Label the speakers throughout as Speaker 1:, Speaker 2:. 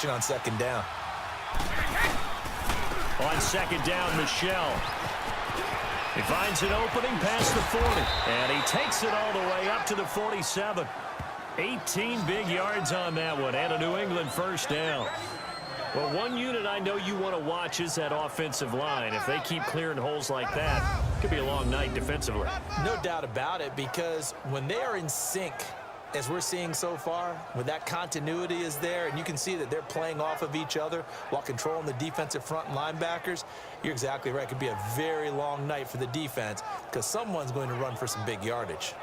Speaker 1: On second down.
Speaker 2: On second down, Michel. He finds an opening past the 40. And he takes it all the way up to the 47. 18 big yards on that one. And a New England first down. Well, one unit I know you want to watch is that offensive line. If they keep clearing holes like that, it could be a long night defensively.
Speaker 1: No doubt about it, because when they are in sync, as we're seeing so far, when that continuity is there, and you can see that they're playing off of each other while controlling the defensive front and linebackers, you're exactly right. It could be a very long night for the defense because someone's going to run for some big yardage.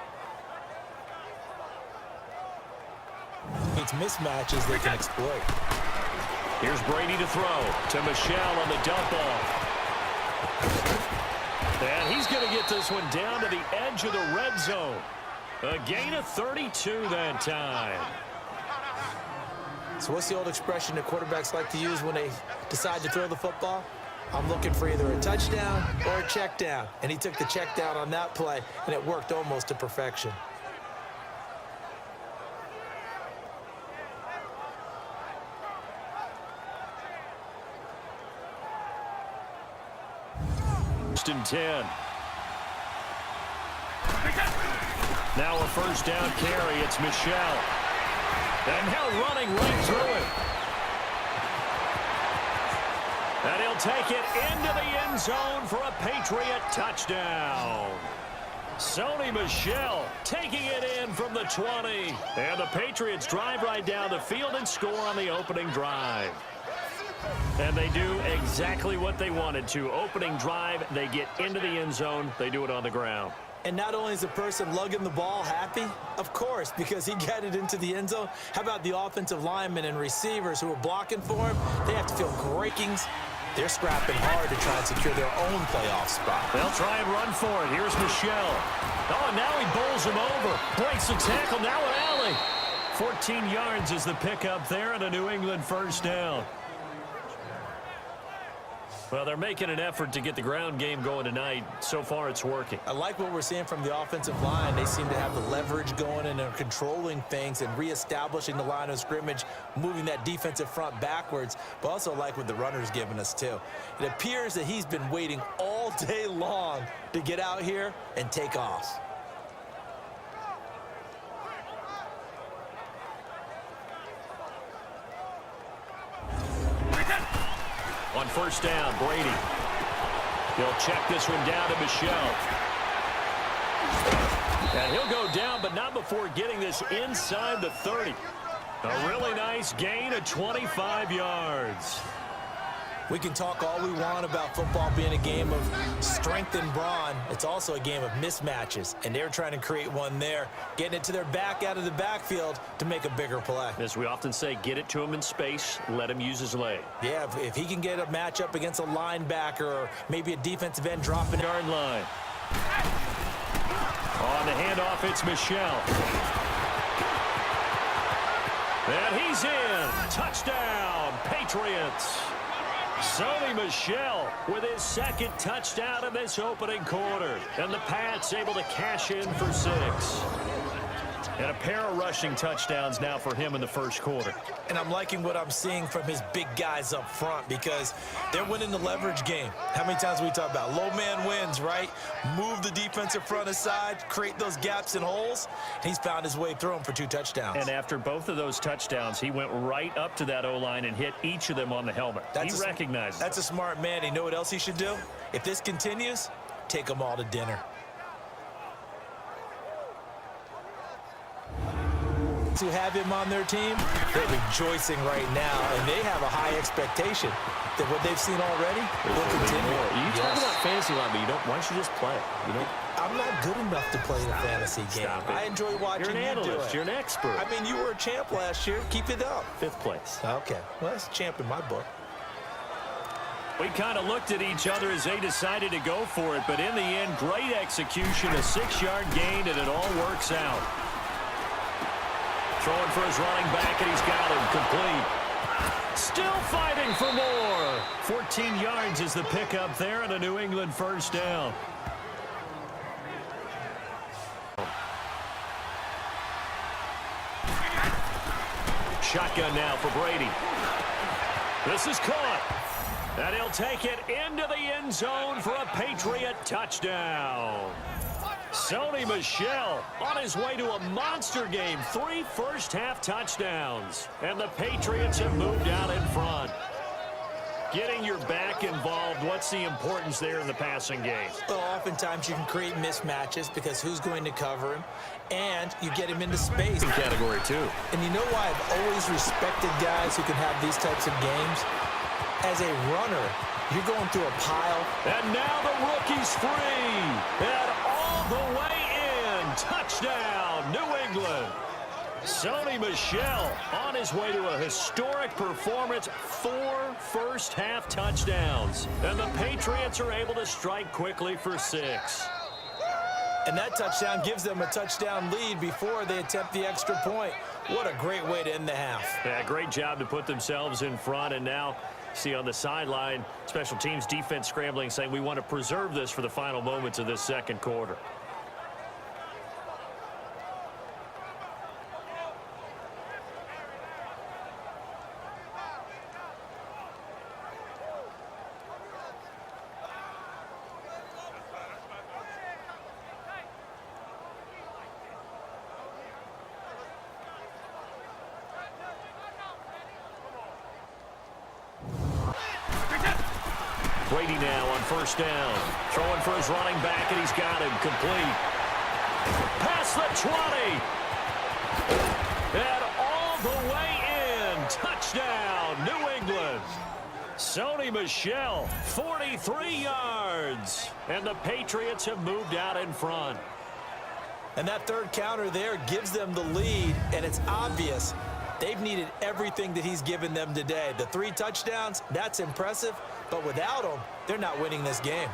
Speaker 1: It's mismatches they can exploit.
Speaker 2: Here's Brady to throw to Michel on the dump off. And he's going to get this one down to the edge of the red zone. A gain of 32 that time.
Speaker 1: So what's the old expression that quarterbacks like to use when they decide to throw the football? I'm looking for either a touchdown or a check down. And he took the check down on that play, and it worked almost to perfection.
Speaker 2: First and 10. Now a first down carry. It's Michel. And now running right through it. And he'll take it into the end zone for a Patriot touchdown. Sony Michel taking it in from the 20. And the Patriots drive right down the field and score on the opening drive. And they do exactly what they wanted to. Opening drive, they get into the end zone. They do it on the ground.
Speaker 1: And not only is the person lugging the ball happy, of course, because he got it into the end zone. How about the offensive linemen and receivers who are blocking for him? They have to feel breakings. They're scrapping hard to try and secure their own playoff spot.
Speaker 2: They'll try and run for it. Here's Michel. Oh, and now he bowls him over. Breaks the tackle. Now an alley. 14 yards is the pickup there and a New England first down. Well, they're making an effort to get the ground game going tonight. So far, it's working.
Speaker 1: I like what we're seeing from the offensive line. They seem to have the leverage going and are controlling things and reestablishing the line of scrimmage, moving that defensive front backwards, but also like what the runner's giving us, too. It appears that he's been waiting all day long to get out here and take off.
Speaker 2: On first down, Brady. He'll check this one down to Michel. And he'll go down, but not before getting this inside the 30. A really nice gain of 25 yards.
Speaker 1: We can talk all we want about football being a game of strength and brawn. It's also a game of mismatches, and they're trying to create one there, getting it to their back out of the backfield to make a bigger play.
Speaker 2: As we often say, get it to him in space, let him use his leg.
Speaker 1: Yeah, if he can get a matchup against a linebacker or maybe a defensive end dropping
Speaker 2: yard line. On the handoff, it's Michel. And he's in. Touchdown, Patriots. Sony Michel with his second touchdown in this opening quarter. And the Pats able to cash in for 6. And a pair of rushing touchdowns now for him in the first quarter.
Speaker 1: And I'm liking what I'm seeing from his big guys up front because they're winning the leverage game. How many times we talk about low man wins, right? Move the defensive front aside, create those gaps and holes. He's found his way through them for 2 touchdowns.
Speaker 2: And after both of those touchdowns, he went right up to that O-line and hit each of them on the helmet. He recognized it.
Speaker 1: That's a smart man. You know what else he should do? If this continues, take them all to dinner. Who have him on their team, they're rejoicing right now, and they have a high expectation that what they've seen already will continue.
Speaker 2: You talk about fantasy line, but you don't. Why don't you just play? You know,
Speaker 1: I'm not good enough to play the fantasy game. I enjoy watching
Speaker 2: you do it.
Speaker 1: You're
Speaker 2: an expert.
Speaker 1: I mean, you were a champ last year. Keep it up.
Speaker 2: 5th place.
Speaker 1: Okay, well, that's a champ in my book.
Speaker 2: We kind of looked at each other as they decided to go for it, but in the end, great execution, a 6-yard gain, and it all works out. Throwing for his running back, and he's got him complete. Still fighting for more. 14 yards is the pickup there, and a New England first down. Shotgun now for Brady. This is caught. And he'll take it into the end zone for a Patriot touchdown. Sony Michel on his way to a monster game. 3 first-half touchdowns. And the Patriots have moved out in front. Getting your back involved, what's the importance there in the passing game?
Speaker 1: Well, oftentimes you can create mismatches because who's going to cover him, and you get him into space.
Speaker 2: Category 2.
Speaker 1: And you know why I've always respected guys who can have these types of games? As a runner, you're going through a pile.
Speaker 2: And now the rookie's free. And all the way in. Touchdown, New England. Sony Michel on his way to a historic performance. 4 first-half touchdowns. And the Patriots are able to strike quickly for 6.
Speaker 1: And that touchdown gives them a touchdown lead before they attempt the extra point. What a great way to end the half.
Speaker 2: Yeah, great job to put themselves in front. And now, see on the sideline, special teams defense scrambling, saying we want to preserve this for the final moments of this second quarter. Brady now on first down. Throwing for his running back, and he's got him complete. Past the 20. And all the way in. Touchdown, New England. Sony Michel, 43 yards. And the Patriots have moved out in front.
Speaker 1: And that third counter there gives them the lead, and it's obvious they've needed everything that he's given them today. The 3 touchdowns, that's impressive, but without him, they're not winning this game.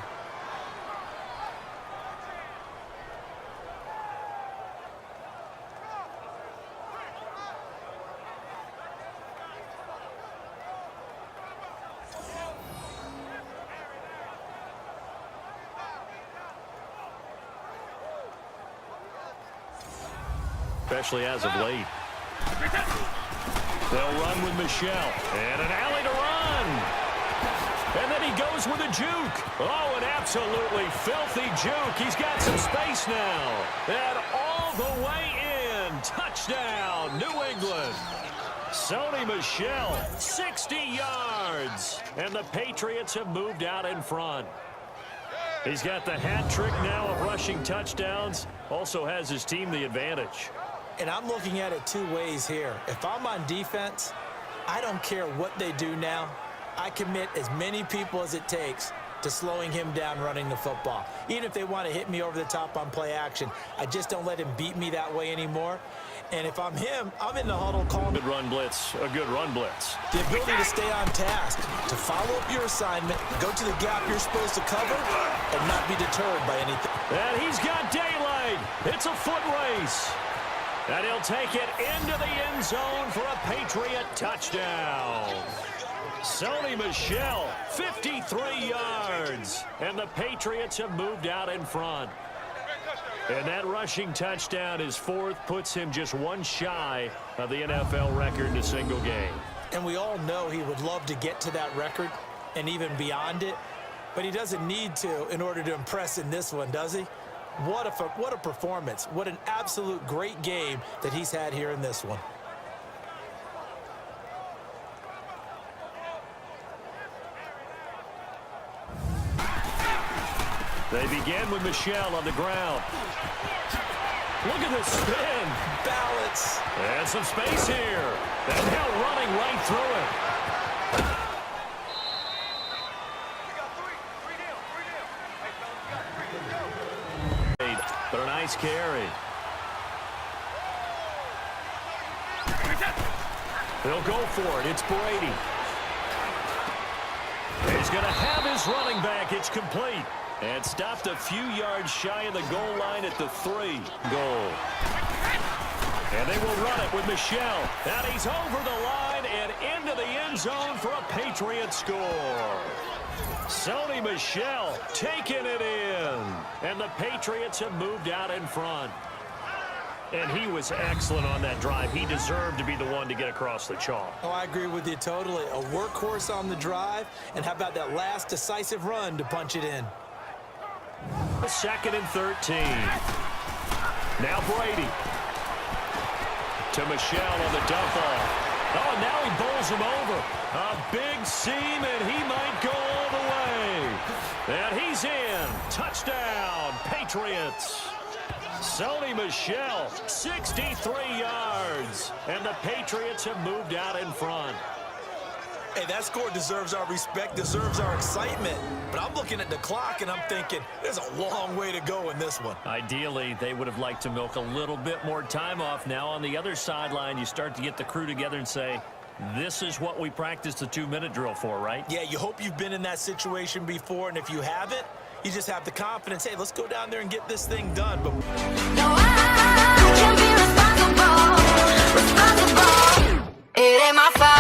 Speaker 2: Especially as of late. They'll run with Michel. And an alley to run. And then he goes with a juke. Oh, an absolutely filthy juke. He's got some space now. And all the way in. Touchdown, New England. Sony Michel, 60 yards. And the Patriots have moved out in front. He's got the hat trick now of rushing touchdowns. Also has his team the advantage.
Speaker 1: And I'm looking at it 2 ways here. If I'm on defense, I don't care what they do now. I commit as many people as it takes to slowing him down running the football. Even if they want to hit me over the top on play action, I just don't let him beat me that way anymore. And if I'm him, I'm in the huddle calling.
Speaker 2: Good run blitz, a good run blitz.
Speaker 1: The ability to stay on task, to follow up your assignment, go to the gap you're supposed to cover, and not be deterred by anything.
Speaker 2: And he's got daylight. It's a foot race. And he'll take it into the end zone for a Patriot touchdown. Sony Michel, 53 yards. And the Patriots have moved out in front. And that rushing touchdown, his 4th, puts him just 1 shy of the NFL record in a single game.
Speaker 1: And we all know he would love to get to that record and even beyond it. But he doesn't need to in order to impress in this one, does he? What a performance. What an absolute great game that he's had here in this one.
Speaker 2: They begin with Michel on the ground. Look at the spin.
Speaker 1: Balance.
Speaker 2: And some space here. And now running right through it. But a nice carry. They'll go for it. It's Brady. He's going to have his running back. It's complete. And stopped a few yards shy of the goal line at the 3 goal. And they will run it with Michel. And he's over the line and into the end zone for a Patriot score. Sony Michel taking it in. And the Patriots have moved out in front. And he was excellent on that drive. He deserved to be the one to get across the chalk.
Speaker 1: Oh, I agree with you totally. A workhorse on the drive, and how about that last decisive run to punch it in?
Speaker 2: 2nd and 13. Now Brady. To Michel on the dump off. Oh, and now he bowls him over. A big seam, and he might go all the way. And he's in. Touchdown, Patriots. Sony Michel, 63 yards. And the Patriots have moved out in front.
Speaker 1: Hey, that score deserves our respect, deserves our excitement. But I'm looking at the clock, and I'm thinking, there's a long way to go in this one.
Speaker 2: Ideally, they would have liked to milk a little bit more time off. Now on the other sideline, you start to get the crew together and say, this is what we practiced the 2-minute drill for, right?
Speaker 1: Yeah, you hope you've been in that situation before, and if you haven't, you just have the confidence, hey, let's go down there and get this thing done. But
Speaker 3: no, I can't be responsible. It ain't my fault.